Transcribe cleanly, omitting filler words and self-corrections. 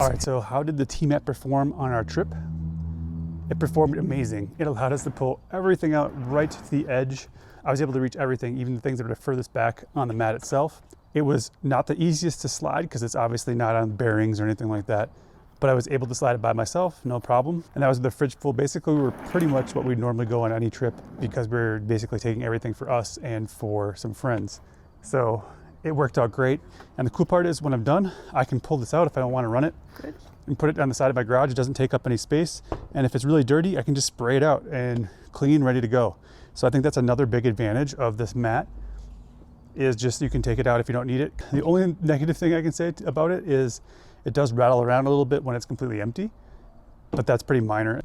All right, so how did the T-mat perform on our trip? It performed amazing. It allowed us to pull everything out right to the edge. I was able to reach everything, even the things that are furthest back on the mat itself. It was not the easiest to slide because it's obviously not on bearings or anything like that, but I was able to slide it by myself, no problem. And that was the fridge full. Basically, we were pretty much what we'd normally go on any trip because we're basically taking everything for us and for some friends. So it worked out great. And the cool part is when I'm done, I can pull this out if I don't want to run it. Good. And put it on the side of my garage. It doesn't take up any space. And if it's really dirty, I can just spray it out and clean, ready to go. So I think that's another big advantage of this mat is just you can take it out if you don't need it. The only negative thing I can say about it is it does rattle around a little bit when it's completely empty, but that's pretty minor.